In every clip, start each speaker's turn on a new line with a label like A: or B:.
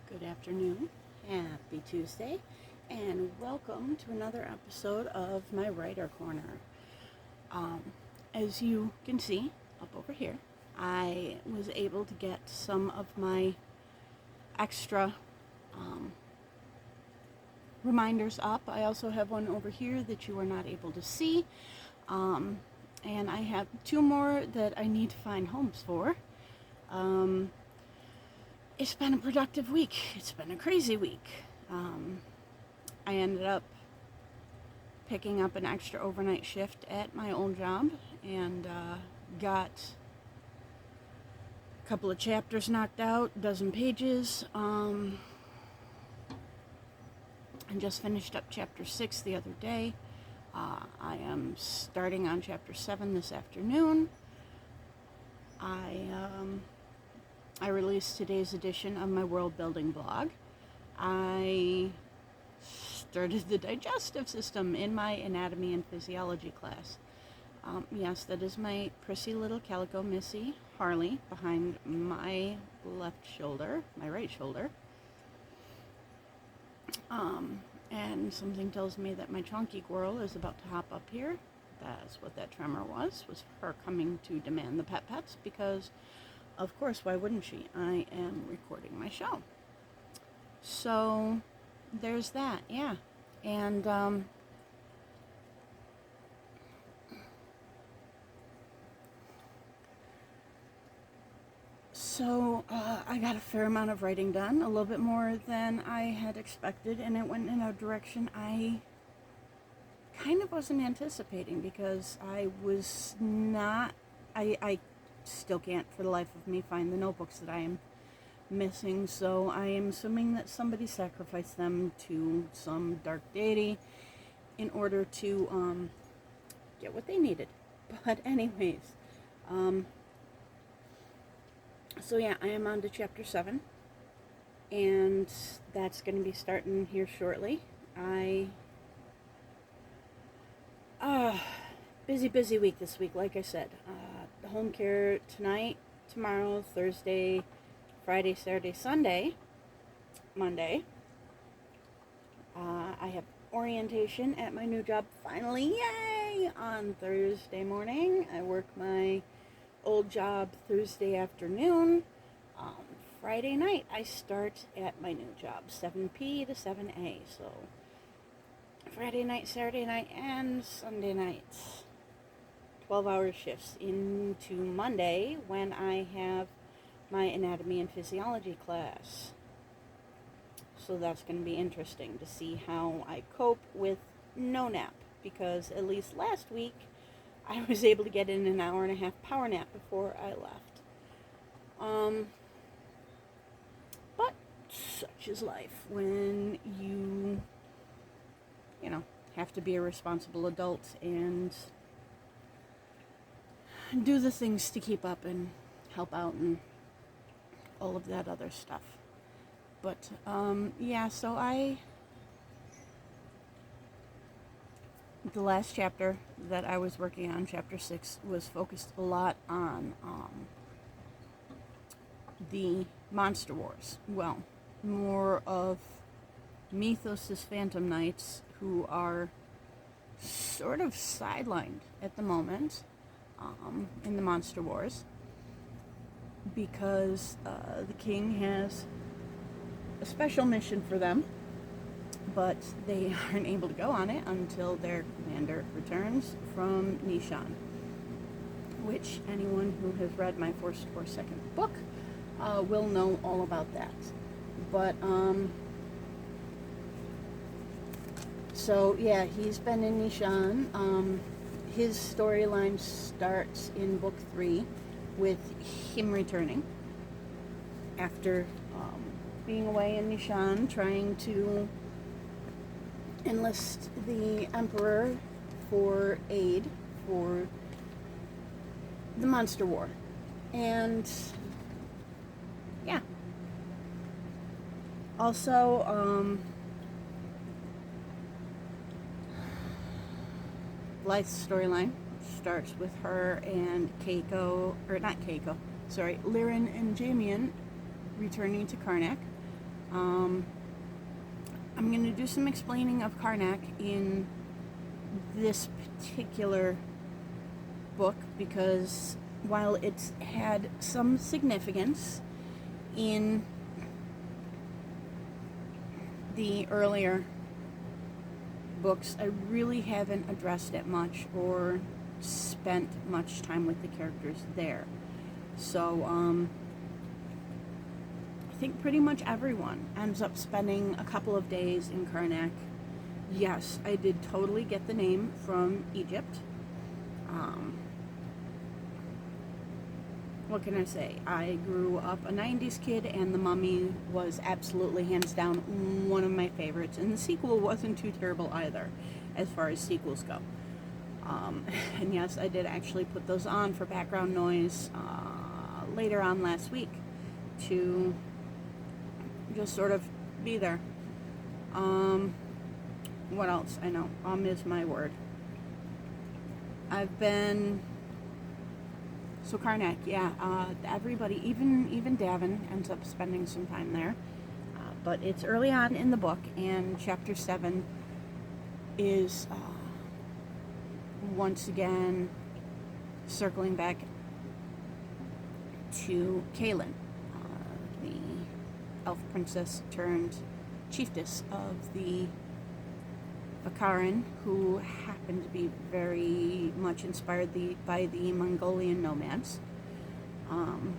A: Good afternoon, happy Tuesday, and welcome to another episode of my Writer Corner. Um, as you can see up over here, I was able to get some of my extra reminders up. I also have one over here that you are not able to see, and I have two more that I need to find homes for. It's been a productive week. It's been a crazy week. I ended up picking up an extra overnight shift at my old job and got a couple of chapters knocked out, a dozen pages. I just finished up chapter 6 the other day. I am starting on chapter 7 this afternoon. I released today's edition of my world building blog. I started the digestive system in my anatomy and physiology class. Yes, that is my prissy little calico Missy Harley behind my left shoulder, my right shoulder. And something tells me that my chunky squirrel is about to hop up here. That's what that tremor was her coming to demand the pets because of course, why wouldn't she? I am recording my show. So, there's that, yeah. And, I got a fair amount of writing done, a little bit more than I had expected, and it went in a direction I kind of wasn't anticipating because I was not, I still can't for the life of me find the notebooks that I am missing, so I am assuming that somebody sacrificed them to some dark deity in order to get what they needed. But anyways, so yeah, I am on to chapter 7, and that's going to be starting here shortly. Busy week this week, like I said. Home care tonight, tomorrow, Thursday, Friday, Saturday, Sunday, Monday. I have orientation at my new job finally, yay, on Thursday morning. I work my old job Thursday afternoon. Friday night I start at my new job, 7p to 7a, so Friday night, Saturday night, and Sunday night. 12-hour shifts into Monday when I have my anatomy and physiology class. So that's going to be interesting to see how I cope with no nap, because at least last week I was able to get in an hour and a half power nap before I left. But such is life when you have to be a responsible adult and do the things to keep up and help out and all of that other stuff. But, so the last chapter that I was working on, chapter 6, was focused a lot on the Monster Wars. Well, more of Mythos' Phantom Knights, who are sort of sidelined at the moment in the Monster Wars, because the king has a special mission for them, but they aren't able to go on it until their commander returns from Nishan, which anyone who has read my first or second book will know all about that. But so yeah, he's been in Nishan. His storyline starts in book 3 with him returning after being away in Nishan, trying to enlist the Emperor for aid for the Monster War. And yeah. Also, Blythe's storyline starts with her and Liren and Jamian returning to Karnak I'm going to do some explaining of Karnak in this particular book because while it's had some significance in the earlier books, I really haven't addressed it much or spent much time with the characters there. So, I think pretty much everyone ends up spending a couple of days in Karnak. Yes, I did totally get the name from Egypt. What can I say? I grew up a 90s kid, and The Mummy was absolutely, hands down, one of my favorites. And the sequel wasn't too terrible either, as far as sequels go. And yes, I did actually put those on for background noise later on last week to just sort of be there. What else? I know, is my word. I've been... So Karnak, yeah, everybody, even Davin ends up spending some time there. But it's early on in the book, and chapter 7 is once again circling back to Kaelin, the elf princess turned chiefess of the Bakaran, who happened to be very much inspired by the Mongolian nomads. And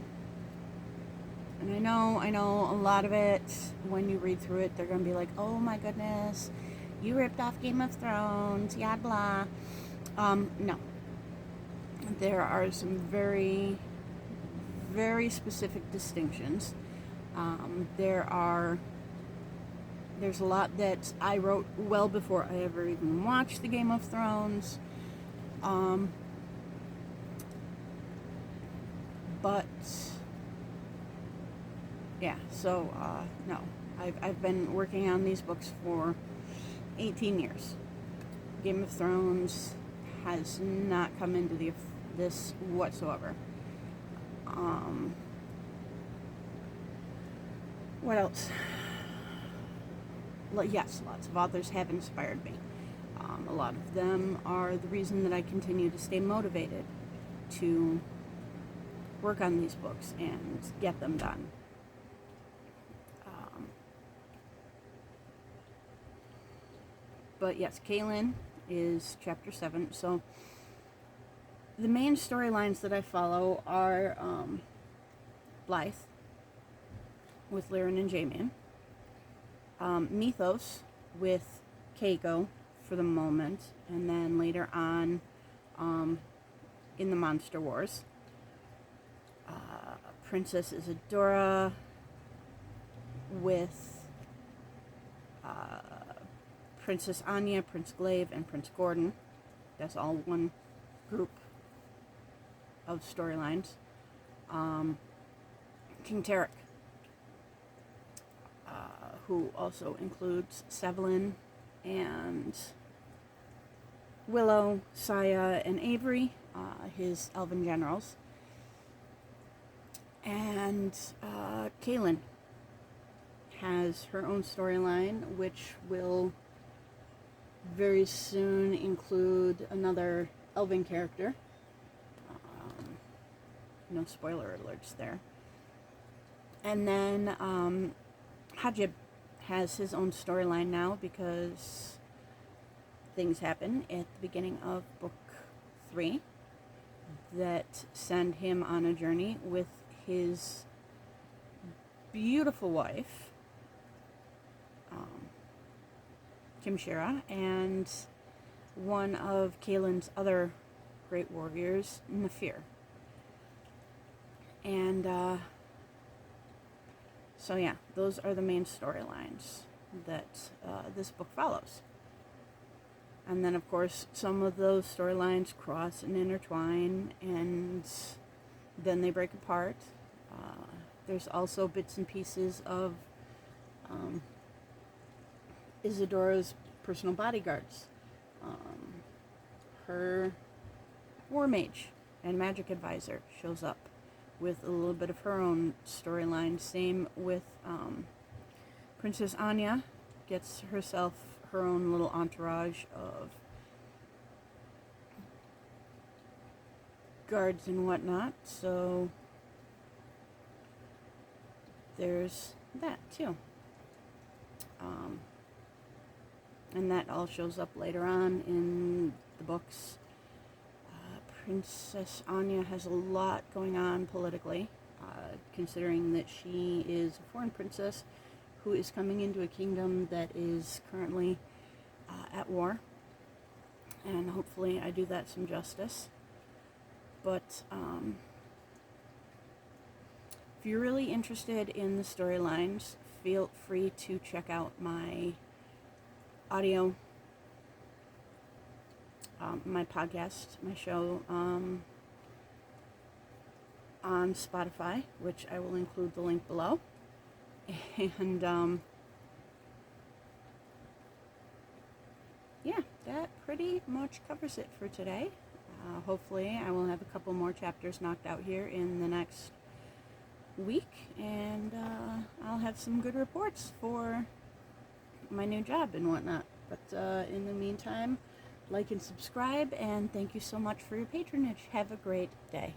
A: I know a lot of it, when you read through it, they're going to be like, oh my goodness, you ripped off Game of Thrones, yada blah. No. There are some very, very specific distinctions. There's a lot that I wrote well before I ever even watched the Game of Thrones. But yeah, so no, I've been working on these books for 18 years. Game of Thrones has not come into this whatsoever. What else? Yes, lots of authors have inspired me. A lot of them are the reason that I continue to stay motivated to work on these books and get them done. But yes, Kaelin is chapter 7. So the main storylines that I follow are Blythe with Liren and J-Man. Mythos with Keiko for the moment, and then later on in the Monster Wars. Princess Isadora with Princess Anya, Prince Glaive, and Prince Gordon. That's all one group of storylines. King Tarek, who also includes Sevlin and Willow, Saya, and Avery, his elven generals. And Kaelin has her own storyline, which will very soon include another elven character. No spoiler alerts there. And then Hajib has his own storyline now because things happen at the beginning of book 3 that send him on a journey with his beautiful wife, Kimshira, and one of Kaelin's other great warriors, Nafir. And so yeah, those are the main storylines that this book follows. And then, of course, some of those storylines cross and intertwine, and then they break apart. There's also bits and pieces of Isadora's personal bodyguards. Her war mage and magic advisor shows up with a little bit of her own storyline. Same with Princess Anya gets herself her own little entourage of guards and whatnot, so there's that too. And that all shows up later on in the books. Princess Anya has a lot going on politically, considering that she is a foreign princess who is coming into a kingdom that is currently at war. And hopefully I do that some justice. But if you're really interested in the storylines, feel free to check out my audio, my podcast, my show on Spotify, which I will include the link below. And yeah, that pretty much covers it for today. Hopefully I will have a couple more chapters knocked out here in the next week, and I'll have some good reports for my new job and whatnot. But in the meantime, like and subscribe, and thank you so much for your patronage. Have a great day.